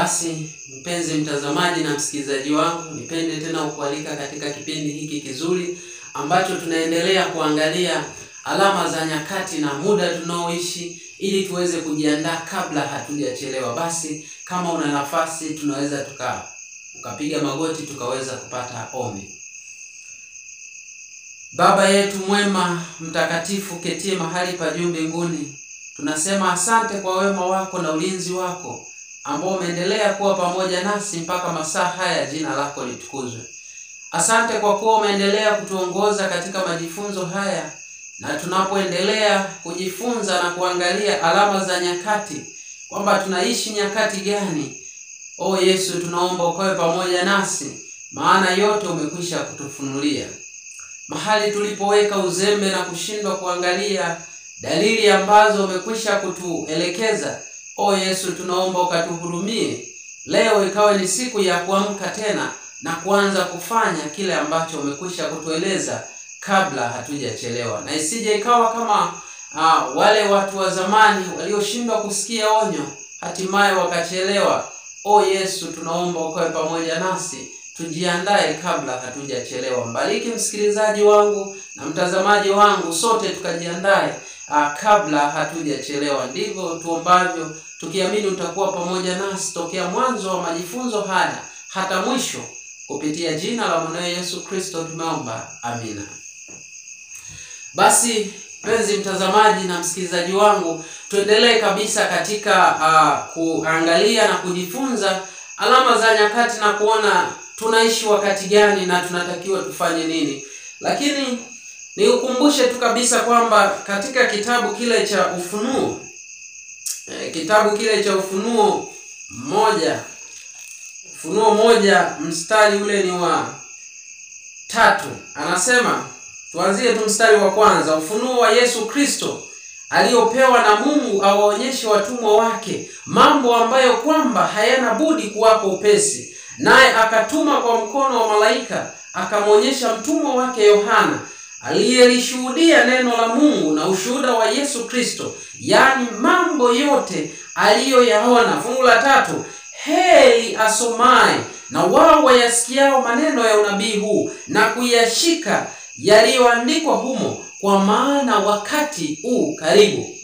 Basi mpenzi mtazamaji na msikilizaji wangu, nipende tena kukualika katika kipindi hiki kizuri ambacho tunaendelea kuangalia alama za nyakati na muda tunaoishi ili tuweze kujiandaa kabla hatujachelewa. Basi kama una nafasi tunaweza tukapiga magoti tukaweza kupata ombi. Baba yetu mwema mtakatifu ketie mahali pa juu mbinguni, tunasema asante kwa wema wako na ulinzi wako ambao umeendelea kuwa pamoja nasi mpaka masaa haya. Jina lako litukuzwe. Asante kwa kuwa umeendelea kutuongoza katika majifunzo haya, na tunapoendelea kujifunza na kuangalia alama za nyakati kwamba tunaishi nyakati gani. O Yesu, tunaomba ukawe pamoja nasi, maana yote umekwisha kutufunulia. Mahali tulipoweka uzembe na kushindwa kuangalia dalili ambazo umekwisha kutuelekeza, O Yesu, tunaomba ukatuhurumie. Leo ikawe ni siku ya kuamka tena na kuanza kufanya kile ambacho umekwisha kutueleza kabla hatujachelewa. Na isije ikawa kama wale watu wa zamani walioshindwa kusikia onyo hatimaye wakachelewa. O Yesu, tunaomba ukawe pamoja nasi, tujiandae kabla hatujachelewa. Mbariki msikilizaji wangu na mtazamaji wangu, sote tukajiandae kabla hatujachelewa. Ndivyo tuombavyo tukiamini utakuwa pamoja nasi tokea mwanzo wa majifunzo haya hata mwisho, kupitia jina la mwanawe Yesu Kristo tumeomba, amina. Basi mpenzi mtazamaji na msikilizaji wangu, tuendelee kabisa katika kuangalia na kujifunza alama za nyakati na kuona tunaishi wakati gani na tunatakiwa tufanye nini. Lakini nikukumbushe tu kabisa kwamba katika kitabu kile cha Ufunuo, Ufunuo moja mstari ule ni wa 3, anasema, tuanzie tu mstari wa kwanza. Ufunuo wa Yesu Kristo aliopewa na Mungu awaonyeshe watumwa wake mambo ambayo kwamba hayana budi kuwako upesi, naye akatuma kwa mkono wa malaika akamwonyesha mtumwa wake Yohana aliyelishuhudia neno la Mungu na ushuhuda wa Yesu Kristo, yani mambo yote aliyoyaona. Fungu la 3, heri asomaye na wao wayasikiao maneno ya unabii huu na kuyashika yaliyoandikwa humo, kwa maana wakati huu karibu.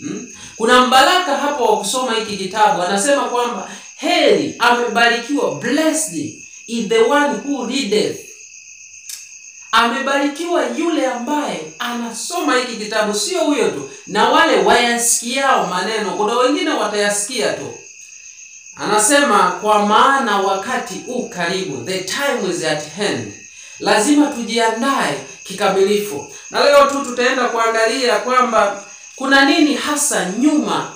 Kuna mbaraka hapo wa kusoma hiki kitabu. Anasema kwamba heri, amebarikiwa, blessed is the one who readeth. Amebarikiwa yule ambaye anasoma hiki kitabu, sio huyo tu, na wale wayasikiao maneno. Kuna wengine watayasikia tu. Anasema kwa maana wakati huu karibu, the time is at hand. Lazima tujiandae kikamilifu. Na leo tu tutaenda kuangalia kwamba kuna nini hasa nyuma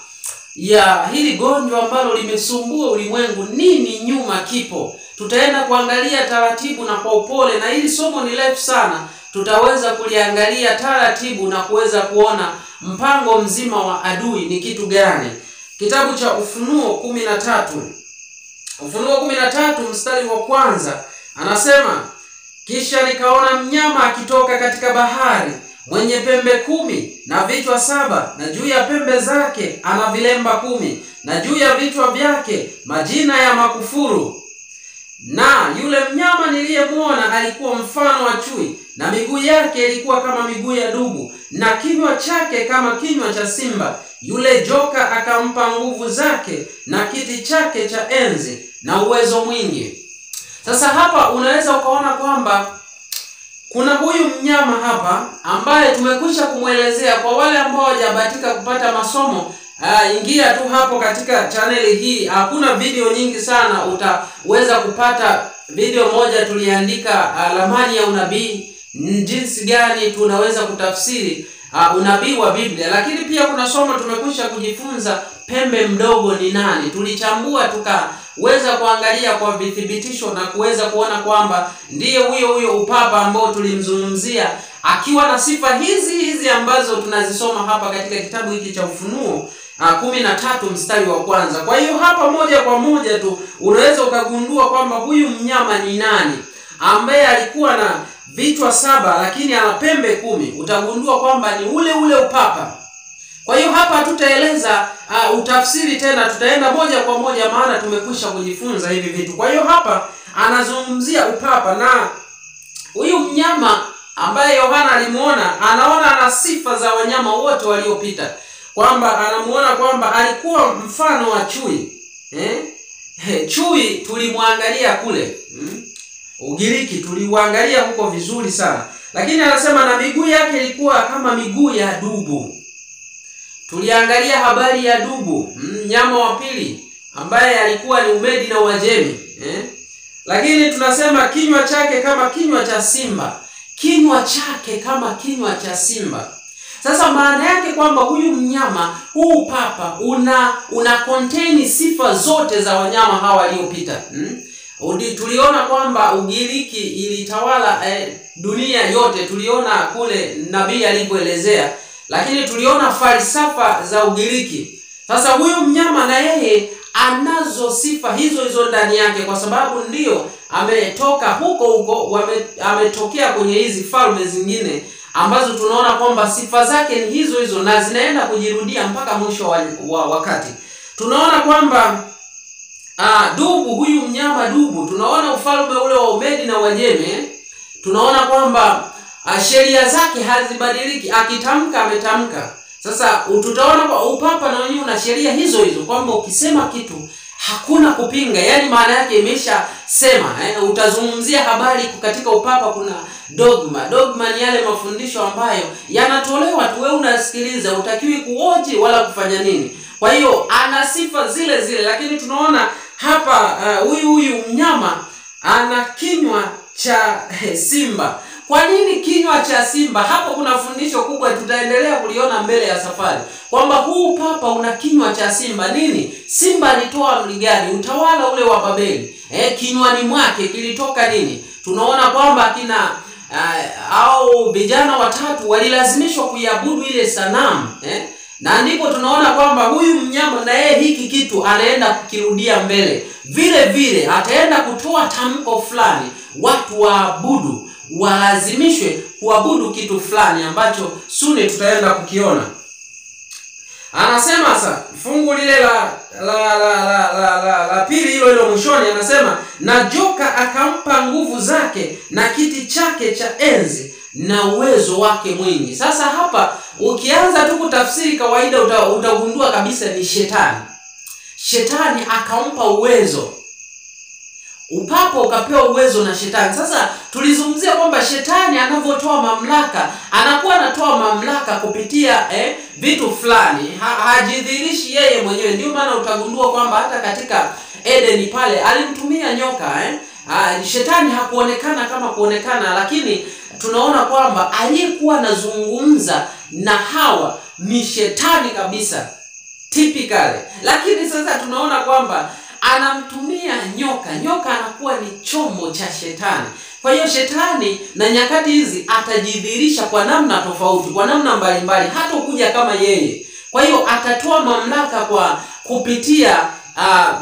ya hili gonjwa ambalo limesumbua ulimwengu. Nini nyuma kipo? Tutaenda kuangalia taratibu na kwa upole, na hili somo ni refu sana. Tutaweza kuliangalia taratibu na kuweza kuona mpango mzima wa adui ni kitu gani. Kitabu cha Ufunuo 13. Ufunuo 13 mstari wa kwanza anasema, kisha nikaona mnyama akitoka katika bahari, mwenye pembe 10 na vichwa 7, na juu ya pembe zake ana vilemba 10, na juu ya vichwa vyake majina ya makufuru. Na yule mnyama niliyemuona alikuwa mfano wa chui, na miguu yake ilikuwa kama miguu ya dubu, na kinywa chake kama kinywa cha simba. Yule joka akampa nguvu zake na kiti chake cha enzi na uwezo mwingi. Sasa hapa unaweza ukaona kwamba kuna huyu mnyama hapa ambaye tumekwisha kumwelezea. Kwa wale ambao hawajabahatika kupata masomo, ingia tu hapo katika chaneli hii. Hakuna video nyingi sana, utaweza kupata video moja tuliandika ramani ya unabii, jinsi gani tunaweza kutafsiri unabii wa Biblia. Lakini pia kuna somo tumekwisha kujifunza, pembe mdogo ni nani. Tulichambua tukaweza kuangalia kwa vithibitisho na kuweza kuona kwamba ndiye huyo upapa ambao tulimzungumzia, akiwa na sifa hizi ambazo tunazisoma hapa katika kitabu hiki cha Ufunuo 13 mstari wa kwanza. Kwa hiyo hapa moja kwa moja tu unaweza ukagundua kwamba huyu mnyama ni nani, ambaye alikuwa na vichwa 7 lakini ana pembe 10. Utagundua kwamba ni ule upapa Kwa hiyo hapa hatutaeleza utafsiri tena, tutaenda moja kwa moja maana tumekwisha kujifunza hivi vitu. Kwa hiyo hapa anazungumzia upapa, na huyu mnyama ambaye Yohana alimuona, anaona ana sifa za wanyama wote waliopita, kwamba anamuona kwamba alikuwa mfano wa chui. Chui tulimwangalia kule Ugiriki, tuliuangalia huko vizuri sana, lakini anasema na miguu yake ilikuwa kama miguu ya dubu. Tuliangalia habari ya dubu, mnyama wa pili ambaye alikuwa ni Umedi na Uajemi. Lakini tunasema kinywa chake kama kinywa cha simba. Kinywa chake kama kinywa cha simba. Sasa maana yake kwamba huyu mnyama, huu papa una contain sifa zote za wanyama hawa waliopita. Tuliona kwamba Ugiriki ilitawala dunia yote, tuliona kule nabii alipoelezea, lakini tuliona falsafa za Ugiriki. Sasa huyu mnyama na yeye anazo sifa hizo hizo ndani yake, kwa sababu ndio ametoka huko ametokea kwenye hizi falme zingine ambazo tunaona kwamba sifa zake ni hizo hizo na zinaenda kujirudia mpaka mwisho wa wakati. Tunaona kwamba dubu, huyu mnyama dubu, tunaona ufalme ule wa Umedi na Uajemi. Tunaona kwamba sheria zake hazibadiliki, akitamka ametamka. Sasa tutaona kwa upapa na wenyewe una sheria hizo hizo, kwamba ukisema kitu hakuna kupinga, yani maana yake imesha sema. Utazungumzia habari katika upapa, kuna dogma. Dogma ni yale mafundisho ambayo yanatolewa tu, wewe unasikiliza, utakiwi kuoji wala kufanya nini. Kwa hiyo ana sifa zile zile, lakini tunaona hapa huyu mnyama ana kinywa cha simba. Kwa nini kinywa cha simba? Hapo kuna fundisho kubwa, tutaendelea kuliona mbele ya safari, kwamba huu papa una kinywa cha simba. Nini? Simba alitoa amri gani? Utawala ule wa Babeli. Kinywani mwake kilitoka nini? Tunaona kwamba au vijana watatu walilazimishwa kuiabudu ile sanamu. Na ndipo tunaona kwamba huyu mnyama na yeye hiki kitu anaenda kukirudia mbele. Vile vile ataenda kutoa tamko fulani, watu waabudu, walazimishwe kuabudu kitu fulani ambacho sune tutaenda kukiona. Anasema sasa fungu lile la pili hilo mwishoni, anasema na joka akampa nguvu zake na kiti chake cha enzi na uwezo wake mwingi. Sasa hapa ukianza tu kutafsiri kawaida utagundua kabisa ni shetani. Shetani akampa uwezo. Upapa ukapewa uwezo na shetani. Sasa tulizungumzia kwamba shetani anavyotoa mamlaka, anakuwa anatoa mamlaka kupitia vitu fulani. Hajidhirishi yeye mwenyewe. Ndio maana utagundua kwamba hata katika Edeni pale alimtumia nyoka. Shetani hakuonekana kama kuonekana, lakini tunaona kwamba aliyekuwa anazungumza na Hawa ni shetani kabisa, typically. Lakini sasa tunaona kwamba anamtumia nyoka. Nyoka anakuwa ni chombo cha shetani. Kwa hiyo shetani na nyakati hizi atajidhihirisha kwa namna tofauti, kwa namna mbalimbali, hata kuja kama yeye. Kwa hiyo atatoa mamlaka kwa kupitia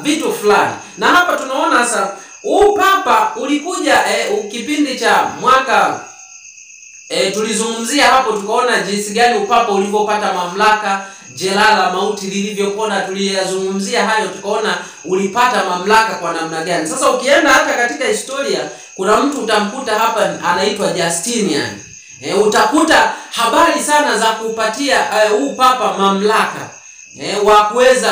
vitu fulani. Na hapa tunaona sasa huu papa ulikuja kipindi cha mwaka tulizungumzia hapo, tukaona jinsi gani upapa ulivyopata mamlaka, jela la mauti lilivyopona, tuliyazungumzia hayo, tukaona ulipata mamlaka kwa namna gani. Sasa ukienda hata katika historia, kuna mtu utamkuta hapa anaitwa Justinian. Utakuta habari sana za kupatia huu papa mamlaka wa kuweza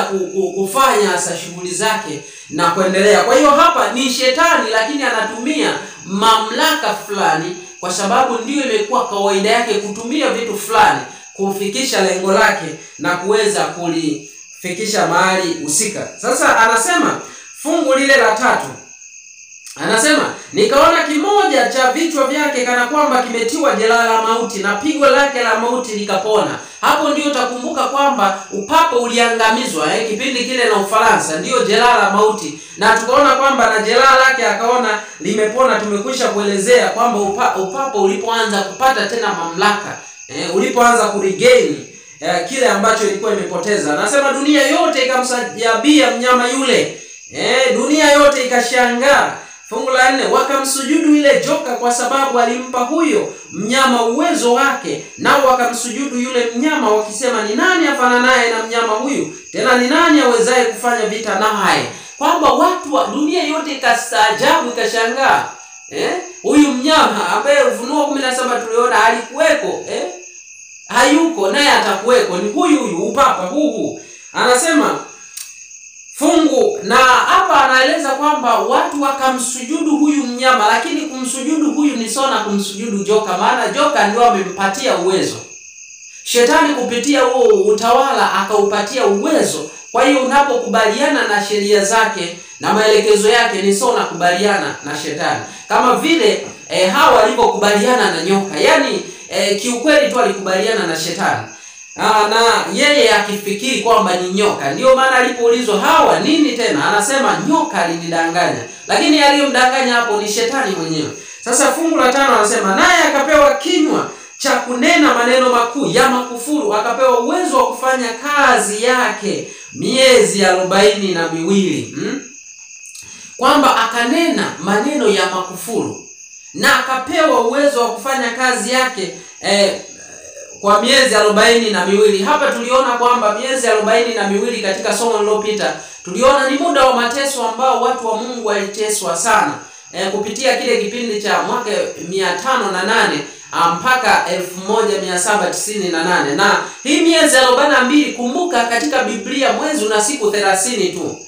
kufanya sasa shughuli zake na kuendelea. Kwa hiyo hapa ni shetani, lakini anatumia mamlaka fulani, kwa sababu ndio imekuwa kawaida yake kutumia vitu fulani kufikisha lengo lake na kuweza kulifikisha mahali husika. Sasa anasema fungu lile la 3, anasema nikaona kimoja cha vichwa vyake kana kwamba kimetiwa jeraha la mauti, na pigo lake la mauti likapona. Hapo ndio utakumbuka kwamba upapa uliangamizwa kipindi kile na Ufaransa, ndio jeraha la mauti, na tukaona kwamba na jeraha lake akaona limepona. Tumekwisha kuelezea kwamba upapa ulipoanza kupata tena mamlaka, ulipoanza kuregain kile ambacho ilikuwa imepoteza. Anasema dunia yote ikamsajabia mnyama yule. Dunia yote ikashangaa, Fungu la 4, wakamsujudu ile joka kwa sababu alimpa huyo mnyama uwezo wake, nao wakamsujudu yule mnyama wakisema, ni nani afananaye na mnyama huyu? Tena ni nani awezaye kufanya vita naye? Kwamba watu wa dunia yote ikastaajabu, ikashangaa. Huyu mnyama ambaye Ufunuo 17 tuliona alikuweko, hayuko naye atakuweko, ni huyu upapa huu. Anasema fungu na hapa anaeleza kwamba watu wakamsujudu huyu mnyama, lakini kumsujudu huyu ni sawa na kumsujudu joka, maana joka ndio amempatia uwezo. Shetani kupitia huo utawala akaupatia uwezo. Kwa hiyo unapokubaliana na sheria zake na maelekezo yake ni sawa na kubaliana na shetani. Kama vile Hawa walipokubaliana na nyoka. Yaani kiukweli tu alikubaliana na shetani. Na yeye akifikiri kwamba ni nyoka. Ndio maana alipoulizwa Hawa nini tena, anasema nyoka alinidanganya. Lakini aliyomdanganya hapo ni shetani mwenyewe. Sasa fungu la 5 anasema, naye akapewa kinywa cha kunena maneno makuu ya makufuru, akapewa uwezo wa kufanya kazi yake miezi 42. Kwamba akanena maneno ya makufuru na akapewa uwezo wa kufanya kazi yake kwa miezi 42. Hapa tuliona kwamba miezi 42 katika somo lililopita tuliona ni muda wa mateso ambao watu wa Mungu waliteswa sana kupitia kile kipindi cha mwaka 508 mpaka 1798. Na hii miezi 42, kumbuka katika Biblia mwezi una siku 30 tu.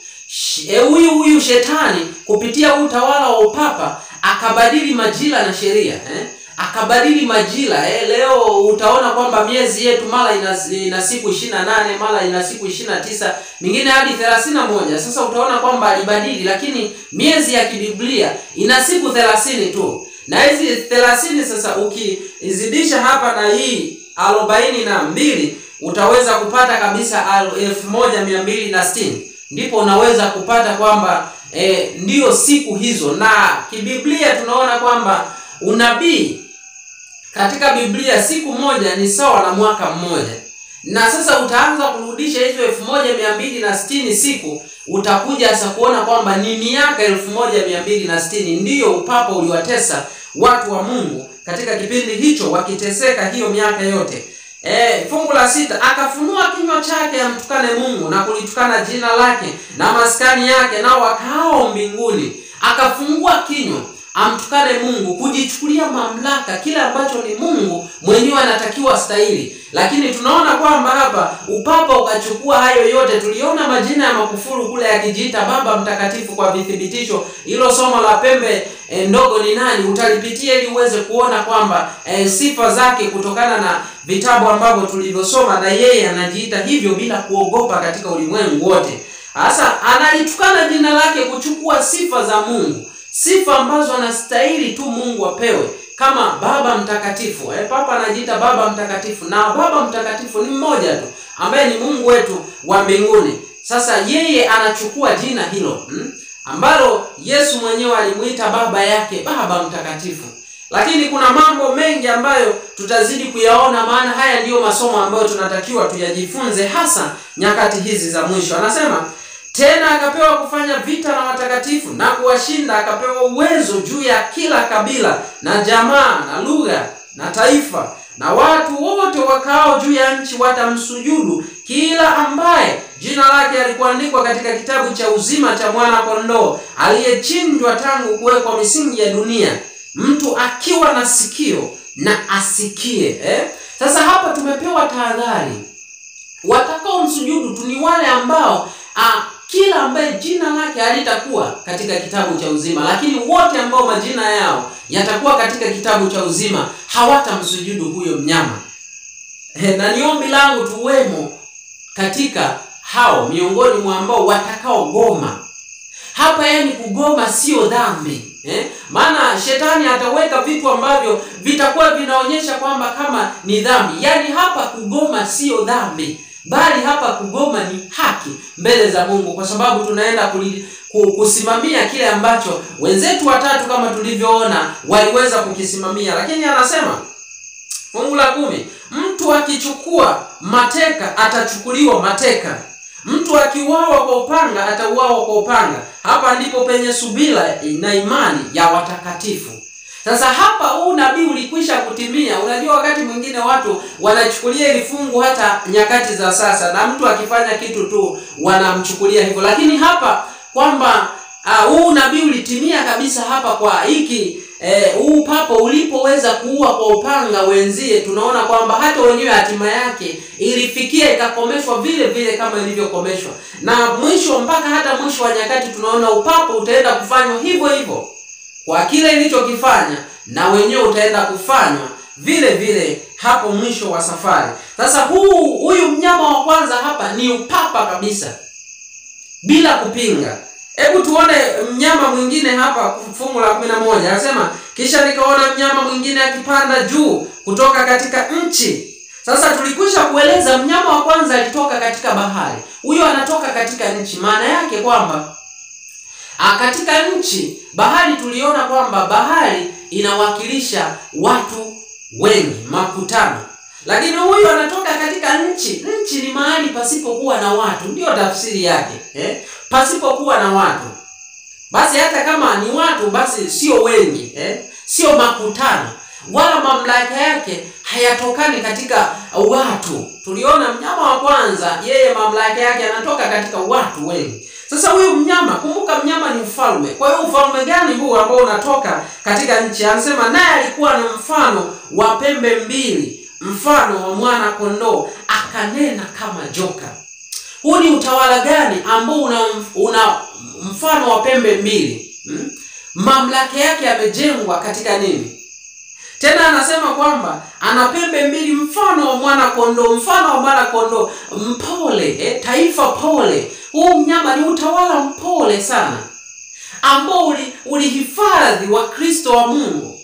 Huyu shetani kupitia utawala wa upapa akabadili majira na sheria, akabadili majira. Leo utaona kwamba miezi yetu mara ina siku 28, mara ina siku 29, mingine hadi 31. Sasa utaona kwamba alibadili, lakini miezi ya kibiblia ina siku 30 tu. Na hizi 30 sasa ukizidisha hapa na hii 42 utaweza kupata kabisa 1260. Ndipo unaweza kupata kwamba ndio siku hizo. Na kibiblia tunaona kwamba unabii katika Biblia siku moja ni sawa na mwaka mmoja. Na sasa utaanza kurudisha hizo 1260 siku, utakuja sasa kuona kwamba ni miaka 1260 ndiyo upapa uliwatesa watu wa Mungu katika kipindi hicho, wakiteseka hiyo miaka yote. Fungu la 6, akafunua kinywa chake amtukane Mungu na kulitukana jina lake na maskani yake, nao wakao mbinguni. Akafungua kinywa amtukane Mungu, kujichukulia mamlaka, kile ambacho ni Mungu mwenyewe anatakiwa stahili. Lakini tunaona kwamba hapa upapa ukachukua hayo yote. Tuliona majina ya makufuru kule yakijiita Baba Mtakatifu kwa vithibitisho. Hilo somo la pembe ndogo ni nani utalipitia ili uweze kuona kwamba sifa zake kutokana na vitabu ambavyo tulivyosoma, na yeye anajiita hivyo bila kuogopa katika ulimwengu wote. Sasa analitukana jina lake, kuchukua sifa za Mungu, sifa ambazo anastahili tu Mungu apewe, kama Baba Mtakatifu. Papa anajiita Baba Mtakatifu, na Baba Mtakatifu ni mmoja tu ambaye ni Mungu wetu wa mbinguni. Sasa yeye anachukua jina hilo ambalo Yesu mwenyewe alimuita baba yake Baba Mtakatifu. Lakini kuna mambo mengi ambayo tutazidi kuyaona, maana haya ndiyo masomo ambayo tunatakiwa tuyajifunze hasa nyakati hizi za mwisho. Anasema tena akapewa kufanya vita na watakatifu na kuwashinda, akapewa uwezo juu ya kila kabila na jamaa na lugha na taifa, na watu wote wakao juu ya nchi watamsujudu, kila ambaye jina lake alikuandikwa katika kitabu cha uzima cha mwana kondoo aliyechinjwa tangu kuwekwa misingi ya dunia. Mtu akiwa na sikio na asikie. Sasa hapa tumepewa tahadhari. Watakao msujudu tu ni wale ambao kila ambaye jina lake halitakuwa katika kitabu cha uzima, lakini wote ambao majina yao yatakuwa katika kitabu cha uzima hawatamsujudu huyo mnyama. Na ni ombi langu tuwemo katika hao, miongoni mwa ambao watakao goma. Hapa yani kugoma sio dhambi. Maana shetani ataweka vitu ambavyo vitakuwa vinaonyesha kwamba kama ni dhambi. Yani hapa kugoma sio dhambi, bali hapa kugoma ni haki mbele za Mungu, kwa sababu tunaenda kusimamia kile ambacho wenzetu watatu kama tulivyoona waliweza kukisimamia. Lakini anasema fungu la 10, mtu akichukua mateka atachukuliwa mateka, Mtu akiuawa kwa upanga atauawa kwa upanga. Hapa ndipo penye subira na imani ya watakatifu. Sasa hapa huu nabii ulikwisha kutimia. Unajua wakati mwingine watu wanachukulia ili fungu hata nyakati za sasa, na mtu akifanya kitu tu wanamchukulia hivyo. Lakini hapa kwamba huu nabii ulitimia kabisa hapa kwa hiki huu papa ulipoweza kuua kwa upanga wenzie. Tunaona kwamba hata wenyewe hatima yake ilifikia ikakomeshwa vile vile kama ilivyokomeshwa, na mwisho mpaka hata mwisho wa nyakati tunaona upapa utaenda kufanywa hivyo hivyo kwa kile ilichokifanya, na wenyewe utaenda kufanywa vile vile hapo mwisho wa safari. Sasa huyu mnyama wa kwanza hapa ni upapa kabisa bila kupinga. Hebu tuone mnyama mwingine hapa, fungu la 11. Anasema kisha nikaona mnyama mwingine akipanda juu kutoka katika nchi. Sasa tulikwisha kueleza mnyama wa kwanza alitoka katika bahari. Huyo anatoka katika nchi. Maana yake kwamba katika nchi, bahari tuliona kwamba bahari inawakilisha watu wengi, makutano. Lakini huyu anatoka katika nchi. Nchi ni mahali pasipokuwa na watu, ndio tafsiri yake. Pasipokuwa na watu. Basi hata kama ni watu basi sio wengi, sio makutano, wala mamlaka yake hayatokani katika watu. Tuliona mnyama wa kwanza yeye mamlaka yake anatoka katika watu wengi. Sasa huyu mnyama, kumbuka mnyama ni ufalme. Kwa hiyo ufalme gani huu ambao unatoka katika nchi? Anasema naye alikuwa na mfano wa pembe mbili, mfano wa mwana kondoo, akanena kama joka. Huu ni utawala gani ambao una mfano wa pembe mbili? Mamlaka yake yamejengwa katika nini? Tena anasema kwamba ana pembe mbili, mfano wa mwana kondoo. Mfano wa mwana kondoo mpole, taifa pole. Huu mnyama ni utawala mpole sana ambao ulihifadhi Wakristo wa Mungu.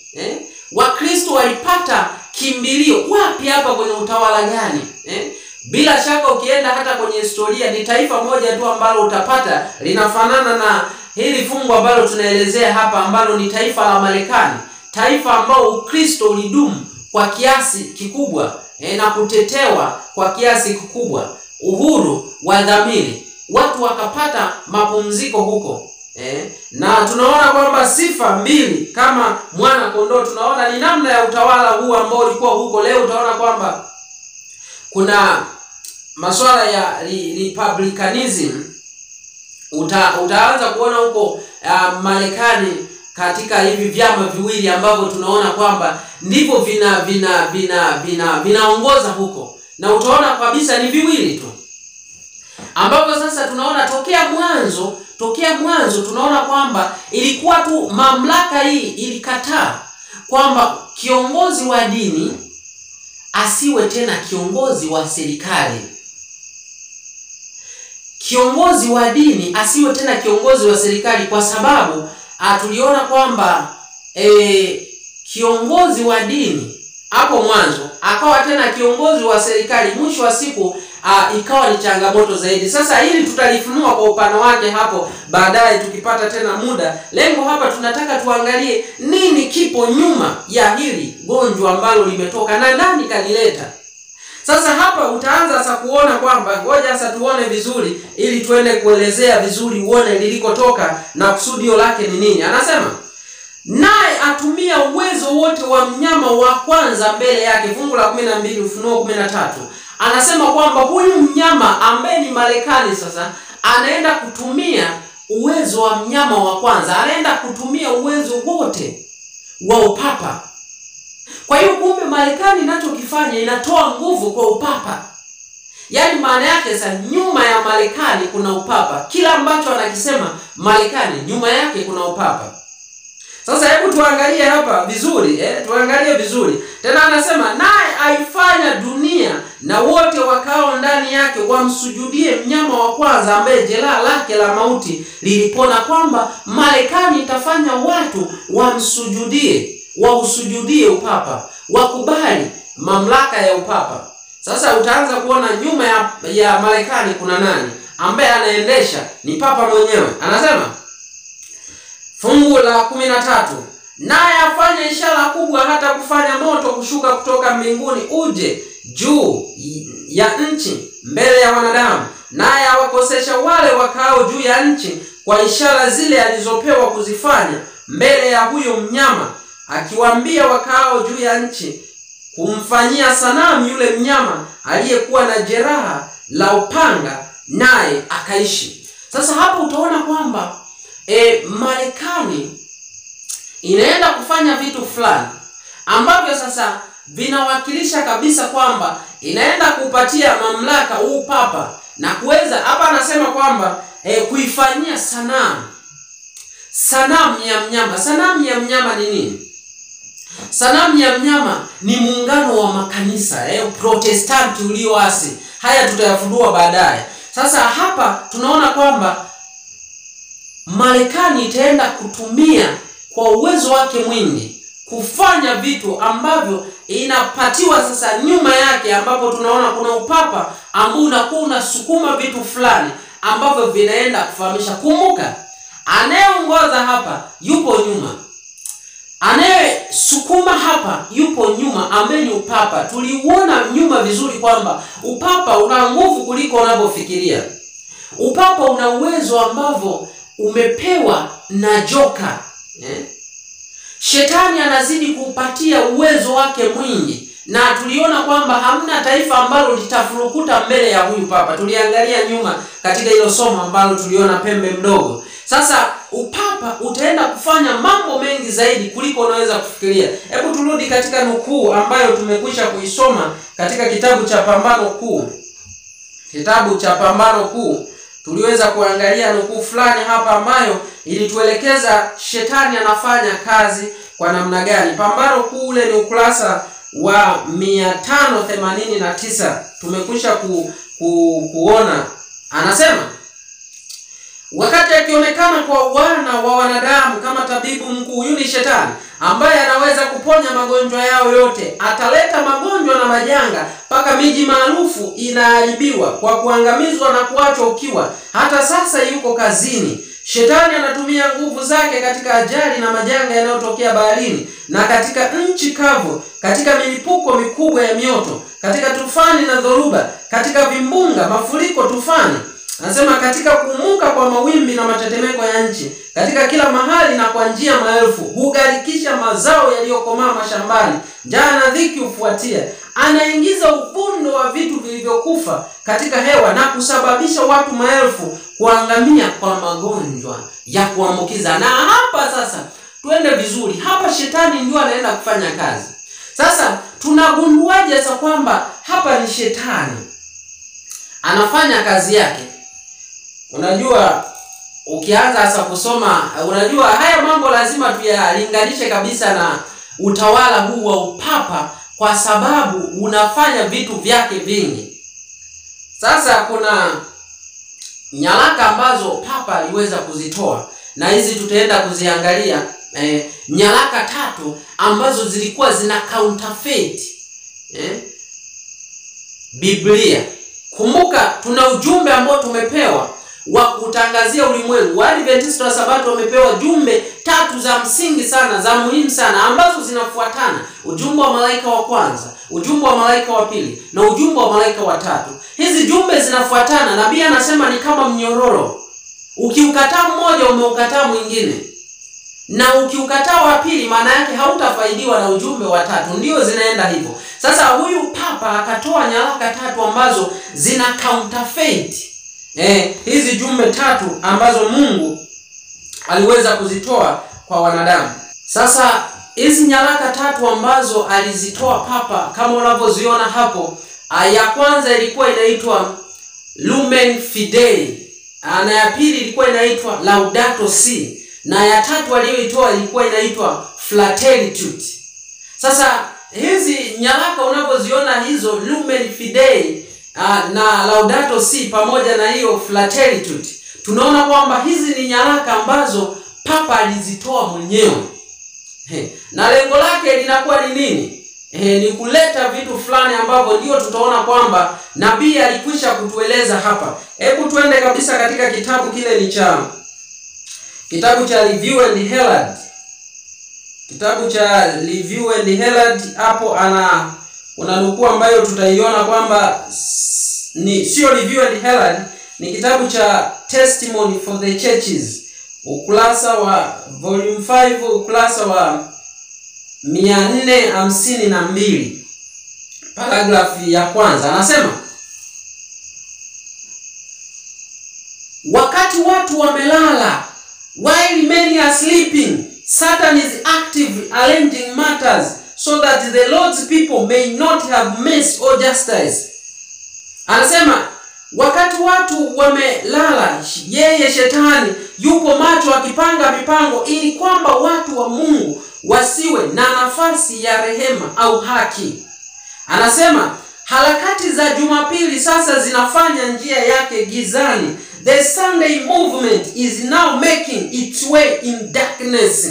Wakristo walipata kimbilio wapi hapa kwenye utawala gani? Bila shaka ukienda hata kwenye historia ni taifa moja tu ambalo utapata linafanana na hili fungu ambalo tunaelezea hapa, ambalo ni taifa la Marekani. Taifa ambao Ukristo ulidumu kwa kiasi kikubwa na kutetewa kwa kiasi kikubwa, uhuru wa dhamiri, watu wakapata mapumziko huko. Na tunaona kwamba sifa mbili kama mwana kondoo, tunaona ni namna ya utawala huu ambao ulikuwa huko. Leo utaona kwamba kuna masuala ya republicanism. Utaanza kuona huko Marekani katika hivi vyama viwili ambavyo tunaona kwamba ndivyo vinaongoza huko, na utaona kabisa ni viwili tu, ambapo sasa tunaona tokea mwanzo tunaona kwamba ilikuwa tu mamlaka hii ilikataa kwamba kiongozi wa dini asiwe tena kiongozi wa serikali. Kiongozi wa dini asiwe tena kiongozi wa serikali, kwa sababu tuliona kwamba kiongozi wa dini hapo mwanzo akawa tena kiongozi wa serikali, mwisho wa siku ikawa ni changamoto zaidi. Sasa hili tutalifunua kwa upana wake hapo baadaye tukipata tena muda. Lengo hapa tunataka tuangalie nini kipo nyuma ya hili gonjwa ambalo limetoka na nani kalileta. Sasa hapa utaanza sasa kuona kwamba, ngoja sasa tuone vizuri ili tuende kuelezea vizuri uone lilikotoka na kusudio lake ni nini. Anasema naye atumia uwezo wote wa mnyama wa kwanza mbele yake. Fungu la 12 Ufunuo 13. Anasema kwamba huyu mnyama ambaye ni Marekani sasa anaenda kutumia uwezo wa mnyama wa kwanza, anaenda kutumia uwezo wote wa upapa. Kwa hiyo kumbe Marekani inachokifanya inatoa nguvu kwa upapa. Yaani maana yake sasa nyuma ya Marekani kuna upapa. Kila ambacho anakisema Marekani nyuma yake kuna upapa. Sasa hebu tuangalie hapa vizuri, tuangalie vizuri. Tena anasema naye aifanya dunia na wote wakao ndani yake wamsujudie mnyama wa kwanza ambaye jeraha lake la mauti lilipona. Kwamba Marekani itafanya watu wausujudie upapa, wakubali mamlaka ya upapa. Sasa utaanza kuona nyuma ya Marekani kuna nani ambaye anaendesha, ni papa mwenyewe. Anasema fungu la 13, naye afanya ishara kubwa hata kufanya moto kushuka kutoka mbinguni uje juu ya nchi mbele ya wanadamu, naye awakosesha wale wakao juu ya nchi kwa ishara zile alizopewa kuzifanya mbele ya huyo mnyama, akiwaambia wakao juu ya nchi kumfanyia sanamu yule mnyama aliyekuwa na jeraha la upanga, naye akaishi. Sasa hapo utaona kwamba Marekani inaenda kufanya vitu fulani ambavyo sasa vinawakilisha kabisa kwamba inaenda kupatia mamlaka huu papa na kuweza, hapa anasema kwamba kuifanyia sanamu ya mnyama. Sanamu ya mnyama ni nini? Sanamu ya mnyama ni muungano wa makanisa Protestanti ulioasi. Haya tutayafundua baadaye. Sasa hapa tunaona kwamba Marekani itaenda kutumia kwa uwezo wake mwingi kufanya vitu ambavyo inapatiwa sasa nyuma yake, ambapo tunaona kuna upapa ambao unakuwa unasukuma vitu fulani ambavyo vinaenda kufahamisha. Kumbuka, anayeongoza hapa yupo nyuma, anayesukuma hapa yupo nyuma, ambaye ni upapa. Tuliuona nyuma vizuri kwamba upapa una nguvu kuliko unavyofikiria. Upapa una uwezo ambavyo umepewa na joka. Shetani anazidi kupatia uwezo wake mwingi, na tuliona kwamba hamna taifa ambalo litafurukuta mbele ya huyu papa. Tuliangalia nyuma katika hilo somo ambalo tuliona pembe mdogo. Sasa upapa utaenda kufanya mambo mengi zaidi kuliko unaweza kufikiria. Hebu turudi katika nukuu ambayo tumekwisha kuisoma katika kitabu cha Pambano Kuu. Kitabu cha Pambano Kuu tuliweza kuangalia nukuu fulani hapa ambayo ilituelekeza shetani anafanya kazi kwa namna gani. Pambano Kuu ule ni ukurasa wa 589. Tumekwisha kuona. Anasema, wakati akionekana kwa wana wa wanadamu kama tabibu mkuu, huyu ni shetani ambaye anaweza kuponya magonjwa yao yote, ataleta magonjwa na majanga mpaka miji maarufu inaharibiwa kwa kuangamizwa na kuachwa ukiwa. Hata sasa yuko kazini. Shetani anatumia nguvu zake katika ajali na majanga yanayotokea baharini na katika nchi kavu, katika milipuko mikubwa ya mioto, katika tufani na dhoruba, katika vimbunga, mafuriko, tufani. Anasema katika kuumuka kwa mawimbi na matetemeko ya nchi, katika kila mahali na kwa njia maelfu, hugarikisha mazao yaliyokomaa mashambani, njaa na dhiki hufuatia. Anaingiza uvundo wa vitu vilivyokufa katika hewa na kusababisha watu maelfu kuangamia kwa magonjwa ya kuambukiza. Na hapa sasa tuende vizuri. Hapa shetani ndio anaenda kufanya kazi. Sasa tunagunduaje sasa kwamba hapa ni shetani anafanya kazi yake? Unajua, ukianza sasa kusoma, unajua haya mambo lazima tuyalinganishe kabisa na utawala huu wa upapa, kwa sababu unafanya vitu vyake vingi. Sasa kuna nyaraka ambazo papa aliweza kuzitoa, na hizi tutaenda kuziangalia. Nyaraka 3 ambazo zilikuwa zina counterfeit Biblia. Kumbuka, tuna ujumbe ambao tumepewa wa kutangazia ulimwengu. Waadventista wa Sabato wamepewa jumbe 3 za msingi sana, za muhimu sana, ambazo zinafuatana: ujumbe wa malaika wa kwanza, ujumbe wa malaika wa pili na ujumbe wa malaika wa tatu. Hizi jumbe zinafuatana. Nabii anasema ni kama mnyororo. Ukiukataa mmoja umeukataa mwingine, na ukiukataa wa pili maana yake hautafaidiwa na ujumbe wa tatu. Ndio zinaenda hivyo. Sasa huyu papa akatoa nyaraka 3 ambazo zina counterfeit hizi jumbe 3 ambazo Mungu aliweza kuzitoa kwa wanadamu. Sasa hizi nyaraka 3 ambazo alizitoa papa kama unavyoziona hapo, ya kwanza ilikuwa inaitwa Lumen Fidei, na ya pili ilikuwa inaitwa Laudato Si, na ya tatu aliyoitoa ilikuwa inaitwa Fratelli Tutti. Sasa hizi nyaraka unavyoziona hizo Lumen Fidei na Laudato Si pamoja na hiyo Fratelli Tutti, tunaona kwamba hizi ni nyaraka ambazo papa alizitoa mwenyewe. Na lengo lake linakuwa ni nini? Ni kuleta vitu fulani ambavyo ndio tutaona kwamba nabii alikwisha kutueleza hapa. Hebu tuende kabisa katika kitabu kile ni cha kitabu cha Review and Herald. Kitabu cha Review and Herald, hapo kuna nukuu ambayo tutaiona kwamba ni sio Review and Herald, ni kitabu cha Testimony for the Churches, ukurasa wa volume 5, ukurasa wa 452, paragrafi ya kwanza. Anasema, wakati watu wamelala, while many are sleeping, Satan is actively arranging matters so that the Lord's people may not have mercy or justice. Anasema, wakati watu wamelala, yeye shetani yupo macho akipanga mipango ili kwamba watu wa Mungu wasiwe na nafasi ya rehema au haki. Anasema, harakati za Jumapili sasa zinafanya njia yake gizani. The Sunday movement is now making its way in darkness.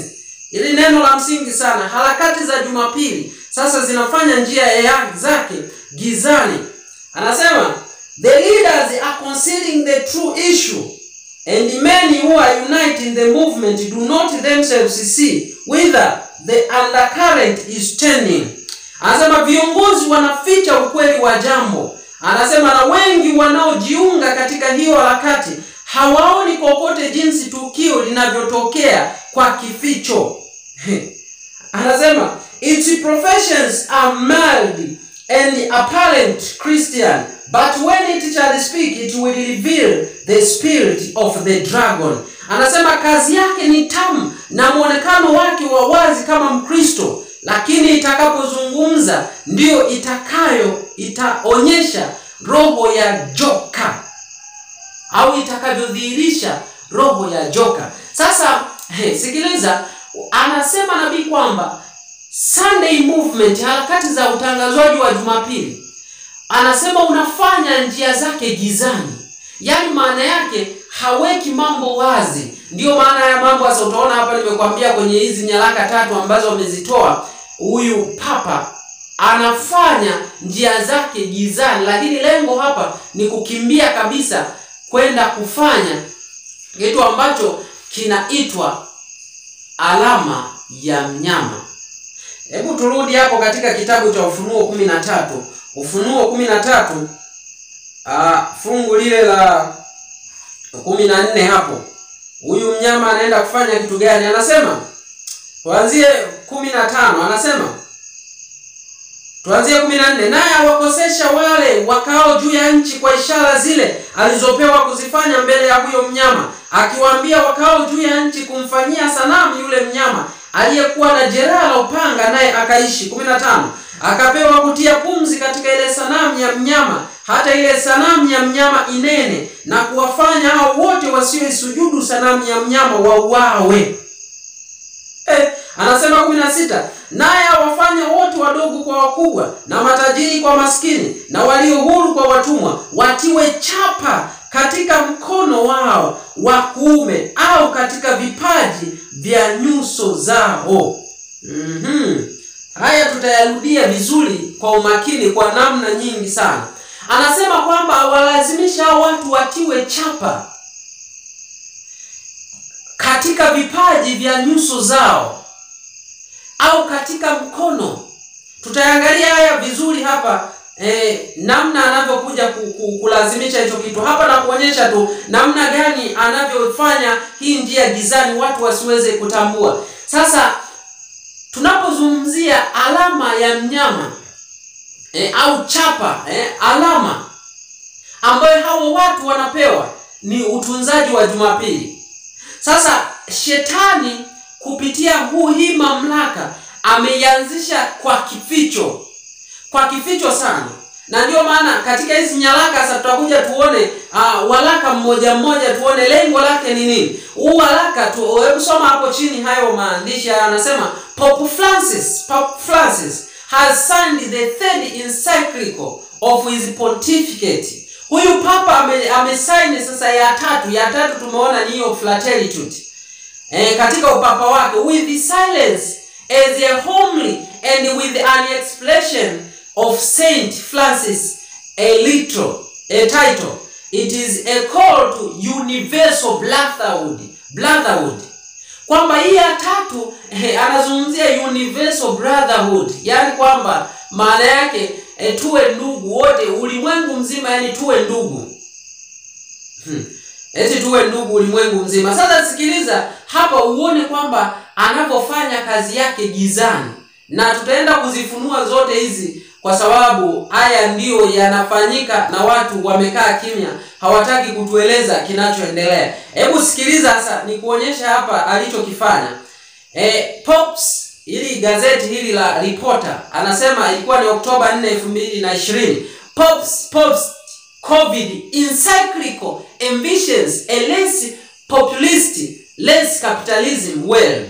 Ili neno la msingi sana. Harakati za Jumapili sasa zinafanya njia zake gizani. Anasema, the leaders are considering the true issue, and many who are united in the movement do not themselves see whether the undercurrent is turning. Anasema viongozi wanaficha ukweli wa jambo. Anasema na wengi wanaojiunga katika hiyo harakati hawaoni kokote jinsi tukio linavyotokea kwa kificho. Anasema its professions are mild and apparent Christian, but when it shall speak it will reveal the spirit of the dragon. Anasema kazi yake ni tamu na muonekano wake wa wazi kama Mkristo, lakini itakapozungumza ndio itaonyesha roho ya joka, au itakavyodhihirisha roho ya joka. Sasa sikiliza, anasema nabii kwamba Sunday movement, harakati za utangazwaji wa Jumapili, anasema unafanya njia zake gizani. Yaani maana yake haweki mambo wazi. Ndio maana ya mambo sasa utaona hapa nimekuambia kwenye hizi nyaraka 3 ambazo wamezitoa, huyu papa anafanya njia zake gizani, lakini lengo hapa ni kukimbia kabisa kwenda kufanya kitu ambacho kinaitwa alama ya mnyama. Hebu turudi hapo katika kitabu cha Ufunuo 13. Ufunuo 13 fungu lile la 14 hapo. Huyu mnyama anaenda kufanya kitu gani? Anasema tuanzie 15, anasema tuanzie 14, naye awakosesha wale wakao juu ya nchi kwa ishara zile alizopewa kuzifanya mbele ya huyo mnyama, akiwaambia wakao juu ya nchi kumfanyia sanamu yule mnyama aliyekuwa na jeraha la upanga, naye akaishi. 15, akapewa kutia pumzi katika ile sanamu ya mnyama, hata ile sanamu ya mnyama inene, na kuwafanya hao wote wasioisujudu sanamu ya mnyama wauawe. Anasema 16, naye awafanya wote wadogo kwa wakubwa, na matajiri kwa maskini, na walio huru kwa watumwa, watiwe chapa katika mkono wao wa kuume au katika vipaji vya nyuso zao. Haya tutayarudia vizuri kwa umakini kwa namna nyingi sana. Anasema kwamba walazimisha watu watiwe chapa katika vipaji vya nyuso zao au katika mkono. Tutaangalia haya vizuri hapa, namna anavyokuja kulazimisha hicho kitu hapa, na kuonyesha tu namna gani anavyofanya hii njia gizani watu wasiweze kutambua. Sasa tunapozungumzia alama ya mnyama au chapa, alama ambayo hao watu wanapewa ni utunzaji wa Jumapili. Sasa shetani kupitia hii mamlaka ameianzisha kwa kificho sana. Na ndio maana katika hizi nyaraka sasa tutakuja tuone waraka mmoja mmoja, tuone lengo lake ni nini. Huu waraka hebu soma hapo chini hayo maandishi. Anasema Pope Francis has signed the 3rd encyclical of his pontificate. Huyu papa amesign sasa ya tatu tumeona ni hiyo Fraternitude. Katika upapa wake, with the silence as a homely and with an expression of Saint Francis a title. It is a call to universal brotherhood. Kwamba hii ya 3 anazungumzia universal brotherhood, yani kwamba maana yake tuwe ndugu wote ulimwengu mzima, yani tuwe ndugu. Eti tuwe ndugu ulimwengu mzima. Sasa sikiliza hapa uone kwamba anapofanya kazi yake gizani, na tutaenda kuzifunua zote hizi kwa sababu haya ndiyo yanafanyika na watu wamekaa kimya, hawataki kutueleza kinachoendelea. Hebu sikiliza sasa nikuonyesha hapa alichokifanya. Pops, ili gazeti hili la Reporter, anasema ilikuwa ni Oktoba 4, 2020. Pops COVID encyclical ambitions a less populist, less capitalism world.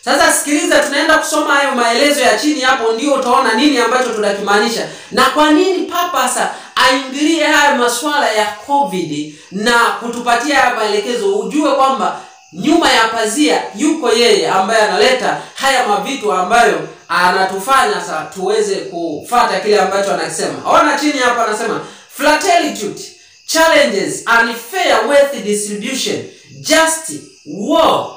Sasa sikiliza, tunaenda kusoma hayo maelezo ya chini hapo, ndio utaona nini ambacho tunakimaanisha na kwa nini Papa sasa aingilie haya masuala ya COVID na kutupatia haya maelekezo. Ujue kwamba nyuma ya pazia yuko yeye ambaye analeta haya mavitu ambayo anatufanya sasa tuweze kufuata kile ambacho anakisema. Ona chini hapa anasema fraternity challenges unfair wealth distribution, just war.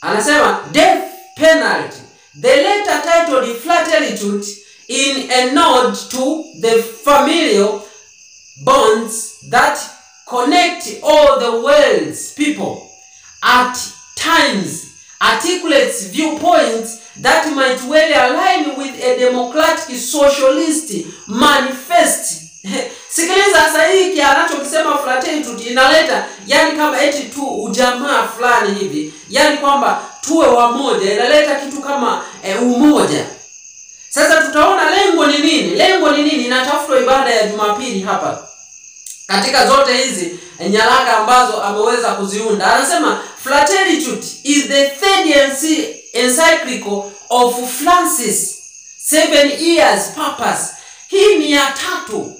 Anasema death penalty. The letter titled Fraternity in a nod to the familial bonds that connect all the world's people, at times articulates viewpoints that might well align with a democratic socialist manifest. Sikiliza sasa hiki anachokisema fraternity inaleta yani kama eti tu ujamaa fulani hivi, yani kwamba tuwe wamoja, inaleta kitu kama umoja. Sasa tutaona lengo ni nini? Lengo ni nini? Inatafutwa ibada ya Jumapili hapa katika zote hizi nyaraka ambazo ameweza kuziunda. Anasema Fraternity is the third encyclical of Francis 7 years purpose. Hii ni ya tatu.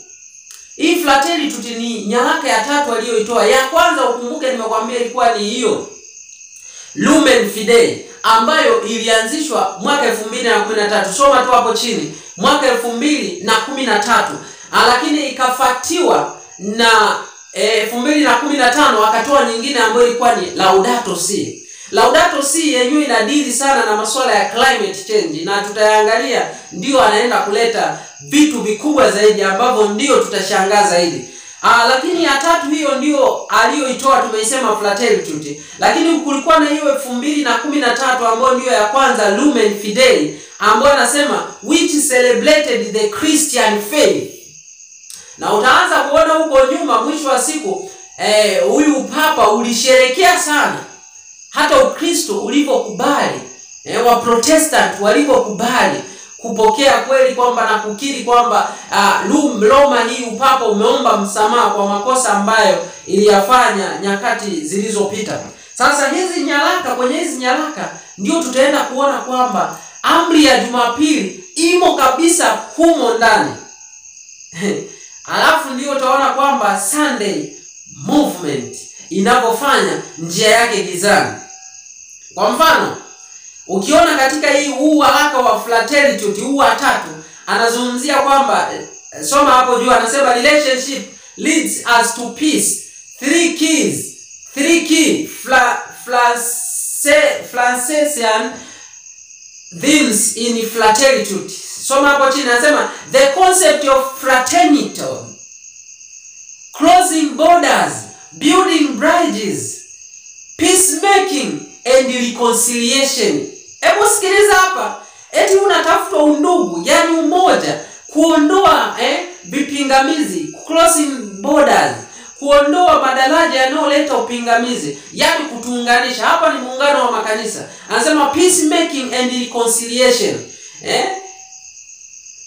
Hii Fraternity ni nyaraka ya tatu aliyoitoa. Ya kwanza ukumbuke nimekwambia ilikuwa ni hiyo Lumen Fidei ambayo ilianzishwa mwaka 2013. Soma tu hapo chini. Mwaka 2013. Lakini ikafuatiwa na 2015 akatoa nyingine ambayo ilikuwa ni Laudato Si. Laudato Si yenyewe inadili sana na masuala ya climate change na tutaangalia, ndio anaenda kuleta vitu vikubwa zaidi ambavyo ndio tutashangaa zaidi. Lakini ya tatu hiyo ndio aliyoitoa tumeisema Fraternity. Lakini kulikuwa na hiyo 2013 ambayo ndio ya kwanza Lumen Fidei ambayo anasema which celebrated the Christian faith. Na utaanza kuona huko nyuma mwisho wa siku huyu Papa ulisherekea sana hata Ukristo ulipokubali, wa Protestant walipokubali kupokea kweli kwamba na kukiri kwamba Roma hii upapa umeomba msamaha kwa makosa ambayo iliyafanya nyakati zilizopita. Sasa hizi nyaraka, kwenye hizi nyaraka ndio tutaenda kuona kwamba amri ya Jumapili imo kabisa humo ndani. Alafu ndio utaona kwamba Sunday movement inapofanya njia yake gizani. Kwa mfano, ukiona katika huu waraka wa Fraternity huu wa tatu anazungumzia kwamba soma hapo juu anasema relationship leads us to peace. Three key Franciscan themes in Fraternity. Soma hapo chini anasema the concept of fraternity, closing borders, building bridges, peacemaking and reconciliation. Hebu sikiliza hapa, eti unatafuta undugu, yani umoja, kuondoa vipingamizi, closing borders, kuondoa madaraja yanayoleta upingamizi, yani kutuunganisha. Hapa ni muungano wa makanisa. Anasema peacemaking and reconciliation.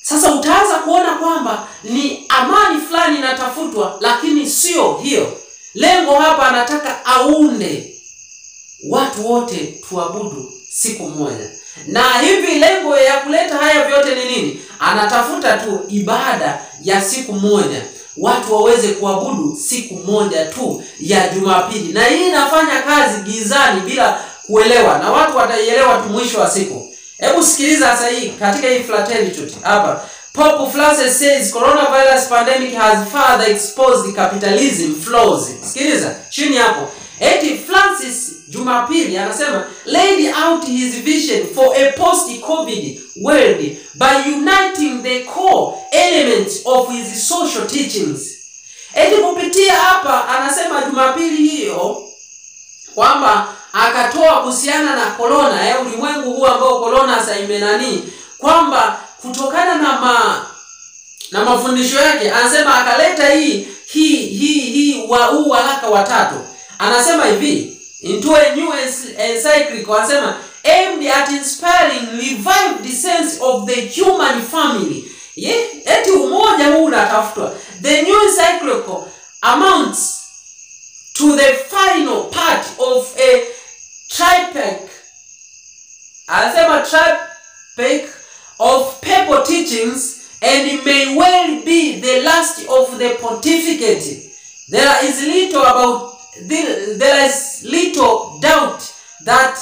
Sasa utaanza kuona kwamba ni amani fulani inatafutwa, lakini sio hiyo. Lengo hapa anataka aunde watu wote tuabudu siku moja. Na hivi lengo ya kuleta haya vyote ni nini? Anatafuta tu ibada ya siku moja, watu waweze kuabudu siku moja tu ya Jumapili. Na hii inafanya kazi gizani bila kuelewa, na watu wataielewa tu mwisho wa siku. Hebu sikiliza sasa hii katika hii Fraternity hapa. Pope Francis says coronavirus pandemic has further exposed capitalism flaws. Sikiliza chini hapo. Eti Francis Jumapili anasema laid out his vision for a post-COVID world by uniting the core elements of his social teachings. Eti kupitia hapa anasema Jumapili hiyo kwamba akatoa kuhusiana na corona, ulimwengu huu ambao corona sasa imenani, kwamba kutokana na mafundisho yake anasema akaleta hii waraka wa tatu. Anasema hivi, into a new encyclical, anasema aimed at inspiring revived sense of the human family. Eti umoja huu unatafutwa. The new encyclical amounts to the final part of a triptych. Anasema triptych of papal teachings, and may well be the last of the pontificate. There is little doubt that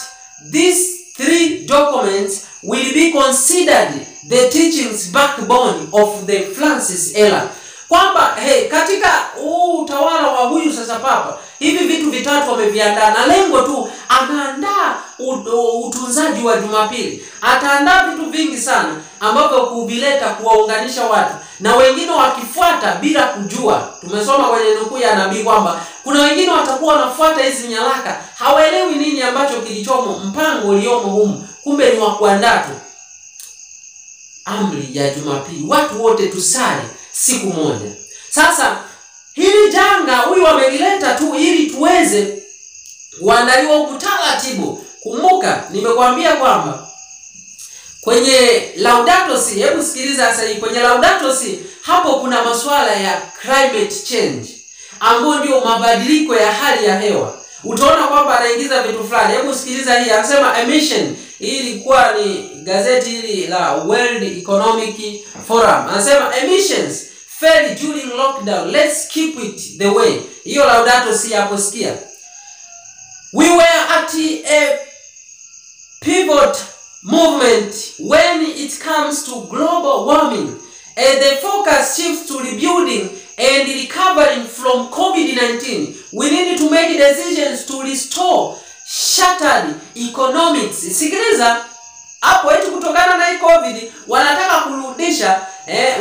these three documents will be considered the teachings backbone of the Francis era. Kwamba katika utawala wa huyu sasa papa, hivi vitu vitatu wameviandaa, na lengo tu anaandaa utunzaji wa Jumapili. Ataandaa vitu vingi sana ambavyo kuvileta kuwaunganisha watu, na wengine wakifuata bila kujua. Tumesoma kwenye nukuu ya nabii kwamba kuna wengine watakuwa wanafuata hizi nyaraka, hawaelewi nini ambacho kilichomo, mpango uliomo humu, kumbe ni wa kuandaa tu amri ya Jumapili, watu wote tusali siku moja. Sasa hili janga huyu wamelileta tu ili tuweze kuandaliwa utaratibu. Kumbuka nimekwambia kwamba kwenye Laudato Si, hebu sikiliza sasa hii, kwenye Laudato Si hapo kuna masuala ya climate change ambayo ndio mabadiliko ya hali ya hewa. Utaona kwamba anaingiza vitu fulani. Hebu sikiliza hii, anasema emission. Hii ilikuwa ni gazeti hili la World Economic Forum. Anasema emissions fell during lockdown, let's keep it the way. Hiyo Laudato Si hapo sikia. We were at a pivot movement when it comes to global warming, and the focus shifts to rebuilding and recovering from COVID-19. We need to make decisions to restore shattered economics. Sikiliza hapo, eti kutokana na hii COVID wanataka kurudisha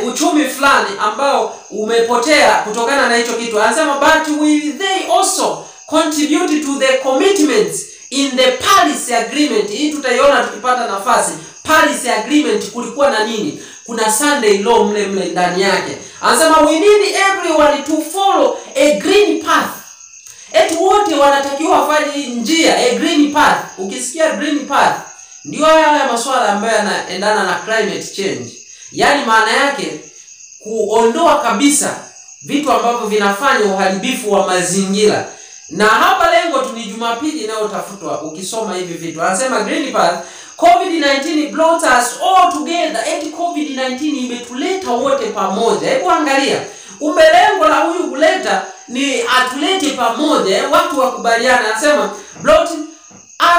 uchumi fulani ambao umepotea kutokana na hicho kitu. Anasema but will they also contribute to the commitments in the Paris Agreement? Hii tutaiona tukipata nafasi. Paris Agreement kulikuwa na nini? Kuna Sunday law mle ndani yake. Anasema we need everyone to follow a green path. Eti wote wanatakiwa wafanye njia, a green path. Ukisikia green path ndio haya masuala ambayo yanaendana na climate change. Yaani maana yake kuondoa kabisa vitu ambavyo vinafanya uharibifu wa mazingira. Na hapa lengo tu ni Jumapili inayotafutwa. Ukisoma hivi vitu anasema green path, COVID-19 brought us all together. Eti COVID-19 imetuleta wote pamoja. Hebu angalia, kumbe lengo la huyu kuleta ni atulete pamoja, watu wakubaliana. Anasema brought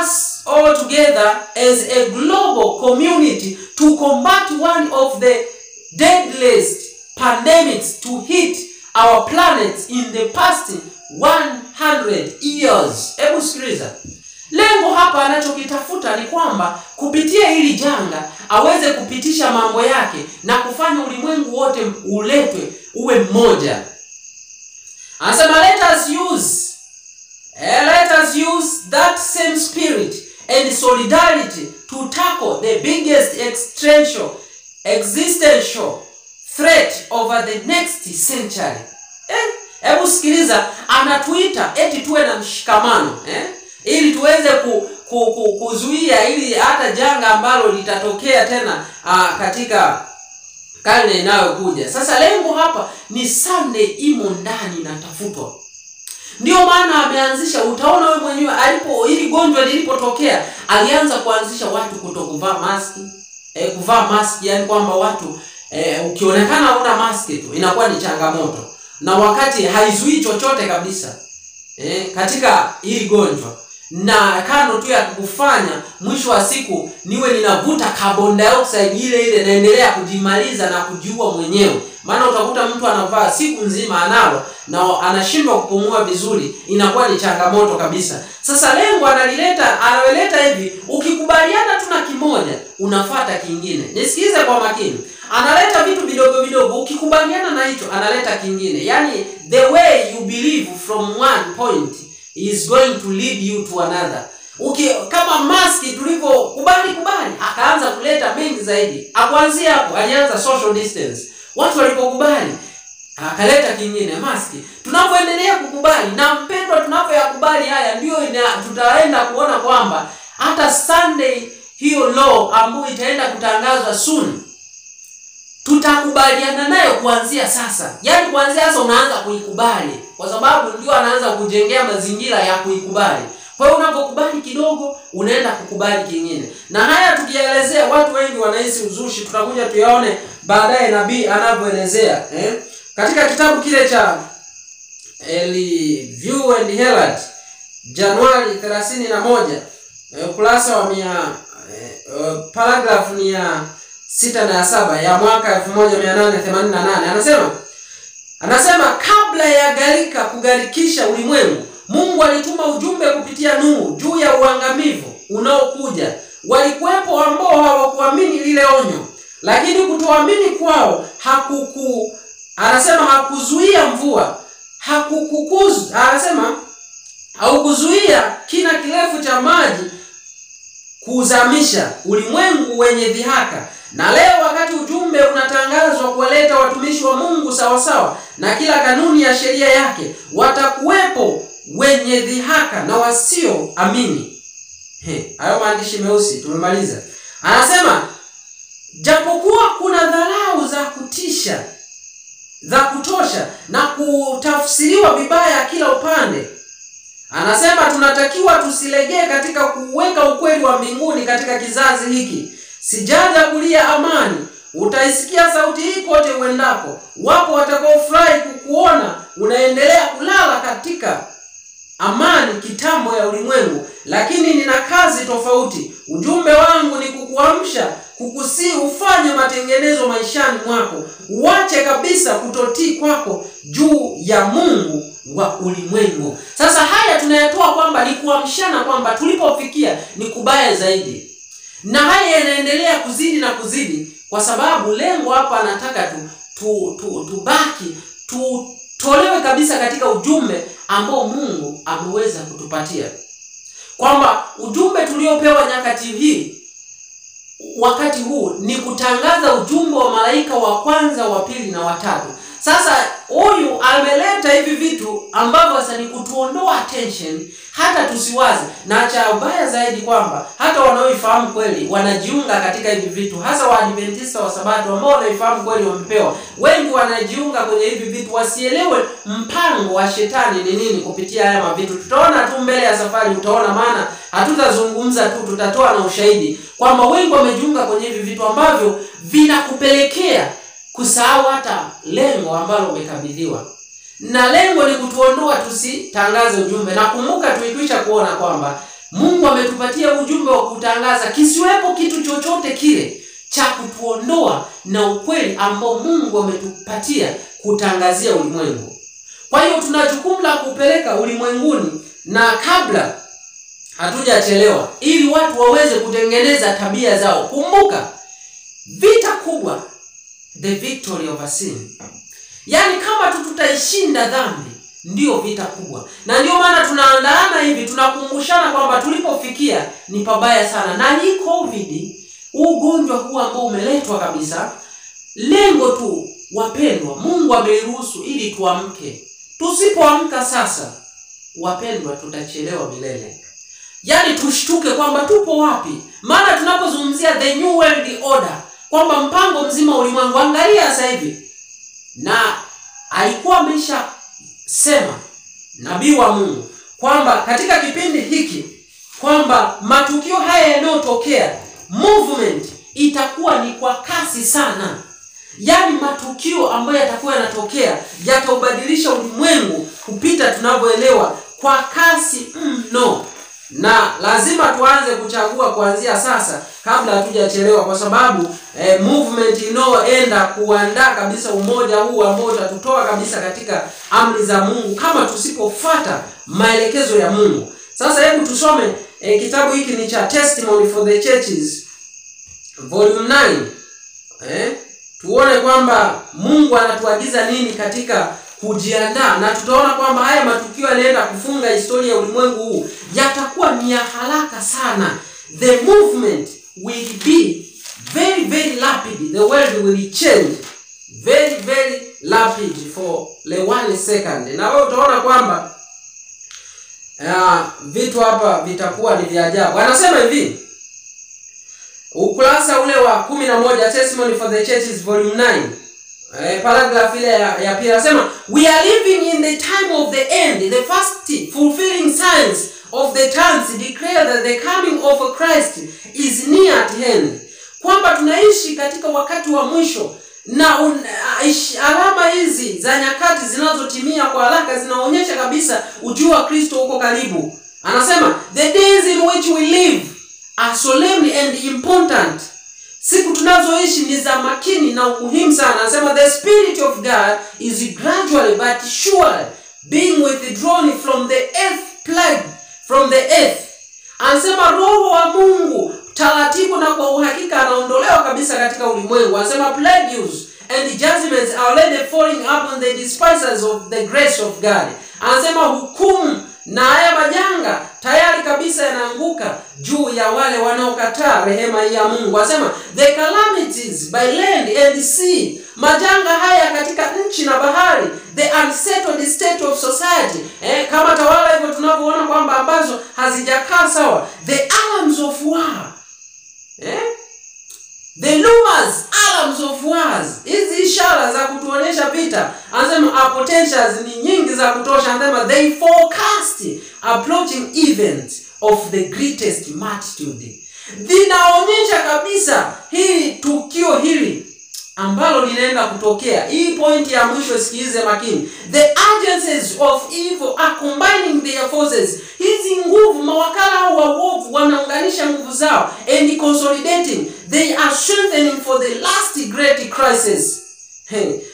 us all together as a global community to combat one of the deadliest pandemics to hit our planet in the past 100 years. Hebu sikiliza. Lengo hapa anachokitafuta ni kwamba kupitia hili janga aweze kupitisha mambo yake na kufanya ulimwengu wote uletwe uwe mmoja. Anasema let us use that same spirit and solidarity to tackle the biggest existential threat over the next century. Hebu sikiliza, anatuita eti tuwe na mshikamano ili tuweze kuzuia ili hata janga ambalo litatokea tena katika karne inayokuja. Sasa lengo hapa ni Sunday imo ndani na tafutwa. Ndio maana ameanzisha, utaona wewe mwenyewe ili gonjwa lilipotokea alianza kuanzisha watu kutokuvaa maski. Kuvaa maski yani kwamba watu ukionekana una maski tu inakuwa ni changamoto, na wakati haizuii chochote kabisa katika hili gonjwa. na kando tu ya kufanya mwisho wa siku niwe ninavuta carbon dioxide ile naendelea kujimaliza na kujiua mwenyewe. Maana utakuta mtu anavaa siku nzima analo na anashindwa kupumua vizuri, inakuwa ni changamoto kabisa. Sasa lengo analileta hivi, ukikubaliana tu na kimoja unafuata kingine. Nisikize kwa makini. Analeta vitu vidogo vidogo, ukikubaliana na hicho analeta kingine. Yani the way you believe from one point is going to lead you to another. Kama maski tulivyokubali akaanza kuleta mengi zaidi. Akuanzia hapo alianza social distance. Watu walipokubali akaleta kingine maski. Tunapoendelea kukubali na mpendwa, tunapoyakubali haya ndio tutaenda kuona kwamba hata Sunday hiyo law ambayo itaenda kutangazwa soon tutakubaliana nayo kuanzia sasa. Yaani kuanzia sasa unaanza kuikubali, kwa sababu ndio anaanza kujengea mazingira ya kuikubali. Kwa hiyo unapokubali kidogo unaenda kukubali kingine. Na haya tukielezea watu wengi wanahisi uzushi, tutakuja tuyaone baadaye nabii anavyoelezea. Katika kitabu kile cha View and Herald Januari 31 ukurasa wa paragraph ni ya 6 na 7 ya mwaka 1888 anasema kabla ya gharika kugharikisha ulimwengu, Mungu alituma ujumbe kupitia Nuhu juu ya uangamivu unaokuja. Walikuwepo ambao hawakuamini lile onyo, lakini kutoamini kwao hakuzuia mvua, haukuzuia kina kirefu cha maji kuzamisha ulimwengu wenye dhihaka. Na leo wakati ujumbe unatangazwa kuwaleta watumishi wa Mungu sawasawa na kila kanuni ya sheria yake, watakuwepo wenye dhihaka na wasio amini. Hayo maandishi meusi tumemaliza. Anasema japokuwa kuna dharau za kutisha za kutosha na kutafsiriwa vibaya kila upande, anasema tunatakiwa tusilegee katika kuweka ukweli wa mbinguni katika kizazi hiki. Sijaja kulia amani, utaisikia sauti hii kote uendako. Wapo watakaofurahi kukuona unaendelea kulala katika amani kitambo ya ulimwengu, lakini nina kazi tofauti. Ujumbe wangu ni kukuamsha, kukusii ufanye matengenezo maishani mwako. Uache kabisa kutotii kwako juu ya Mungu wa ulimwengu. Sasa haya tunayatoa kwamba ni kuamshana kwamba tulipofikia ni kubaya zaidi. Na haya yanaendelea kuzidi na kuzidi, kwa sababu lengo hapa anataka tubaki tutolewe kabisa katika ujumbe ambao Mungu ameweza kutupatia. Kwamba ujumbe tuliopewa nyakati hii wakati huu ni kutangaza ujumbe wa malaika wa kwanza, wa pili na watatu. Sasa huyu ameleta hivi vitu ambavyo sasa ni kutuondoa attention hata tusiwaze. Na cha ubaya zaidi kwamba hata wanaoifahamu kweli wanajiunga katika hivi vitu, hasa Waadventista wa Sabato ambao wanaifahamu kweli wamepewa. Wengi wanajiunga kwenye hivi vitu wasielewe mpango wa shetani ni nini kupitia haya mavitu. Tutaona tu mbele ya safari, utaona, maana hatutazungumza tu, tutatoa na ushahidi kwamba wengi wamejiunga kwenye hivi vitu ambavyo vinakupelekea kusahau hata lengo ambalo umekabidhiwa. Na lengo ni kutuondoa tusitangaze ujumbe. Na kumbuka tulikwisha kuona kwamba Mungu ametupatia ujumbe wa kutangaza, kisiwepo kitu chochote kile cha kutuondoa na ukweli ambao Mungu ametupatia kutangazia ulimwengu. Kwa hiyo tuna jukumu la kupeleka ulimwenguni, na kabla hatujachelewa, ili watu waweze kutengeneza tabia zao. Kumbuka vita kubwa, the victory of sin. Yaani kama tutaishinda dhambi ndio vita kubwa. Na ndio maana tunaandaana hivi, tunakumbushana kwamba tulipofikia ni pabaya sana. Na hii COVID, ugonjwa huu ambao umeletwa kabisa, lengo tu wapendwa, Mungu ameiruhusu ili tuamke. Tusipoamka sasa, wapendwa, tutachelewa milele. Yaani tushtuke kwamba tupo wapi. Maana tunapozungumzia the new world order, kwamba mpango mzima ulimwengu, angalia sasa hivi. Na alikuwa amesha sema nabii wa Mungu kwamba katika kipindi hiki kwamba matukio haya yanayotokea, movement itakuwa ni kwa kasi sana. Yaani matukio ambayo yatakuwa yanatokea yataubadilisha ulimwengu kupita tunavyoelewa kwa kasi mno. na lazima tuanze kuchagua kuanzia sasa kabla hatujachelewa, kwa sababu movement inayoenda kuandaa kabisa umoja huu ambao utatutoa kabisa katika amri za Mungu kama tusipofuata maelekezo ya Mungu. Sasa hebu tusome kitabu hiki ni cha Testimony for the Churches volume 9. Tuone kwamba Mungu anatuagiza nini katika kujiandaa, na tutaona kwamba haya matukio yanaenda kufunga historia ya ulimwengu huu yatakuwa ni ya haraka sana. The movement will be very very rapid. The world will change very very rapid for the 1 second. Na wewe utaona kwamba vitu hapa vitakuwa ni vya ajabu. Anasema hivi, ukurasa ule wa 11, Testimony for the Churches volume 9, paragraph ile ya pili, anasema we are living in the time of the end, the first fulfilling signs of the times declare that the coming of Christ is near at hand. Kwamba tunaishi katika wakati wa mwisho, na alama hizi za nyakati zinazotimia kwa haraka zinaonyesha kabisa ujio wa Kristo uko karibu. Anasema the days in which we live are solemn and important. Siku tunazoishi ni za makini na muhimu sana. Anasema the Spirit of God is gradually but surely being withdrawn from the earth. Anasema Roho wa Mungu taratibu na kwa uhakika anaondolewa kabisa katika ulimwengu. Anasema plagues and judgments are already falling upon the despisers of the grace of God. Anasema hukumu na haya majanga tayari kabisa yanaanguka juu ya wale wanaokataa rehema ya Mungu. Anasema the calamities by land and sea, majanga haya katika nchi na bahari, the unsettled state of society, kama tawala hivyo tunavyoona kwamba ambazo hazijakaa sawa, the alarms of war, the rumors, alarms of wars. Hizi ishara za kutuonesha vita, anasema potentials ni nyingi za kutosha. Anasema they forecast approaching events of the greatest magnitude. Zinaonyesha kabisa hii tukio hili ambalo linaenda kutokea. Hii point ya mwisho sikilize makini. The agencies of evil are combining their forces. Hizi nguvu, mawakala wa uovu wanaunganisha nguvu zao, and consolidating. They are strengthening for the last great crisis.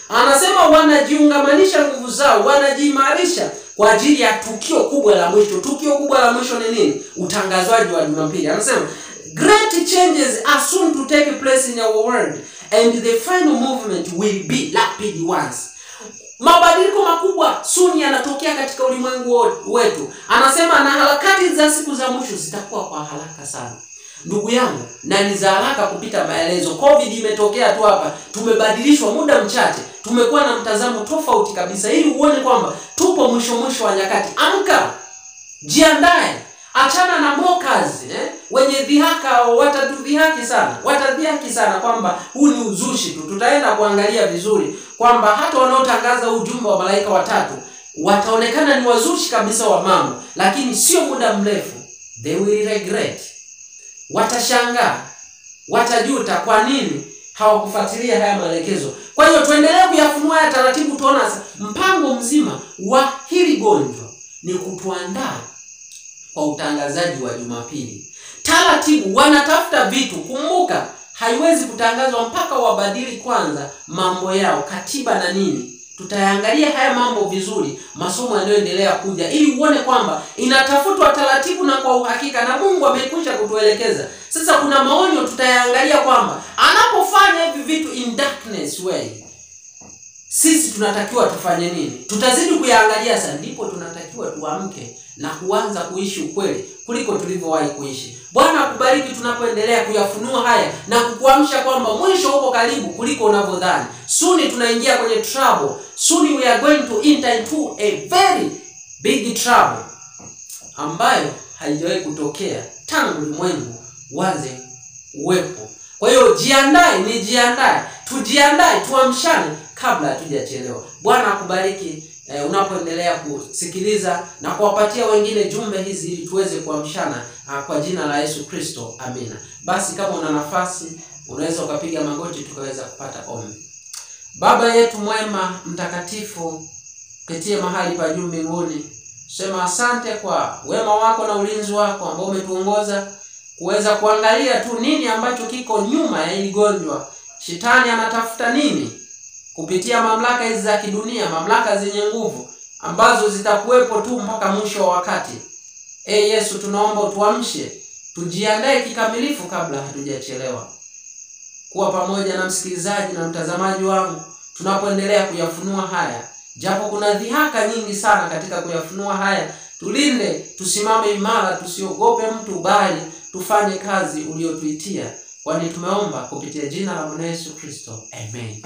Anasema wanajiungamanisha nguvu zao, wanajiimarisha kwa ajili ya tukio kubwa la mwisho. Tukio kubwa la mwisho ni nini? Utangazwaji wa Jumapili. Anasema great changes are soon to take place in our world, and the final movement will be rapid ones. Mabadiliko makubwa soon yanatokea katika ulimwengu wetu. Anasema na harakati za siku za mwisho zitakuwa kwa haraka sana. Ndugu yangu, na ni za haraka kupita maelezo. Covid imetokea tu hapa, tumebadilishwa muda mchache, tumekuwa na mtazamo tofauti kabisa, ili uone kwamba tupo mwisho wa nyakati. Amka, jiandae, achana na mockers, wenye dhihaka watadhihaki sana kwamba huu ni uzushi tu. Tutaenda kuangalia vizuri kwamba hata wanaotangaza ujumbe wa malaika watatu wataonekana ni wazushi kabisa wa mambo, lakini sio muda mrefu they will regret. Watashangaa, watajuta kwa nini hawakufuatilia haya maelekezo. Kwa hiyo tuendelee kuyafunua ya taratibu, tuona mpango mzima wa hili gonjwa ni kutuandaa kwa utangazaji wa Jumapili. Taratibu wanatafuta vitu. Kumbuka, haiwezi kutangazwa mpaka wabadili kwanza mambo yao, katiba na nini. Tutayaangalia haya mambo vizuri masomo yanayoendelea kuja, ili uone kwamba inatafutwa taratibu na kwa uhakika, na Mungu amekwisha kutuelekeza. Sasa kuna maonyo tutayaangalia kwamba anapofanya hivi vitu in darkness way, sisi tunatakiwa tufanye nini. Tutazidi kuyaangalia. Sasa ndipo tunatakiwa tuamke na kuanza kuishi ukweli kuliko tulivyowahi kuishi. Bwana akubariki tunapoendelea kuyafunua haya na kukuamsha kwamba mwisho uko karibu kuliko unavyodhani. Soon tunaingia kwenye trouble. Soon we are going to enter into a very big trouble ambayo haijawahi kutokea tangu ulimwengu uanze uwepo. Kwa hiyo tujiandae, tuamshane kabla hatujachelewa. Bwana akubariki unapoendelea kusikiliza na kuwapatia wengine jumbe hizi, ili tuweze kuamshana kwa jina la Yesu Kristo. Amina. Basi kama una nafasi unaweza ukapiga magoti tukaweza kupata ombi. Baba yetu mwema mtakatifu, ketie mahali pa juu mbinguni, Tusema asante kwa wema wako na ulinzi wako ambao umetuongoza kuweza kuangalia tu nini ambacho kiko nyuma ya hili gonjwa. Shetani anatafuta nini kupitia mamlaka hizi za kidunia, mamlaka zenye nguvu ambazo zitakuwepo tu mpaka mwisho wa wakati. Yesu, tunaomba utuamshe, tujiandae kikamilifu kabla hatujachelewa. Kuwa pamoja na msikilizaji na mtazamaji wangu tunapoendelea kuyafunua haya. Japo kuna dhihaka nyingi sana katika kuyafunua haya, tulinde, tusimame imara, tusiogope mtu, bali tufanye kazi uliyotuitia. Kwani tumeomba kupitia jina la Bwana Yesu Kristo. Amen.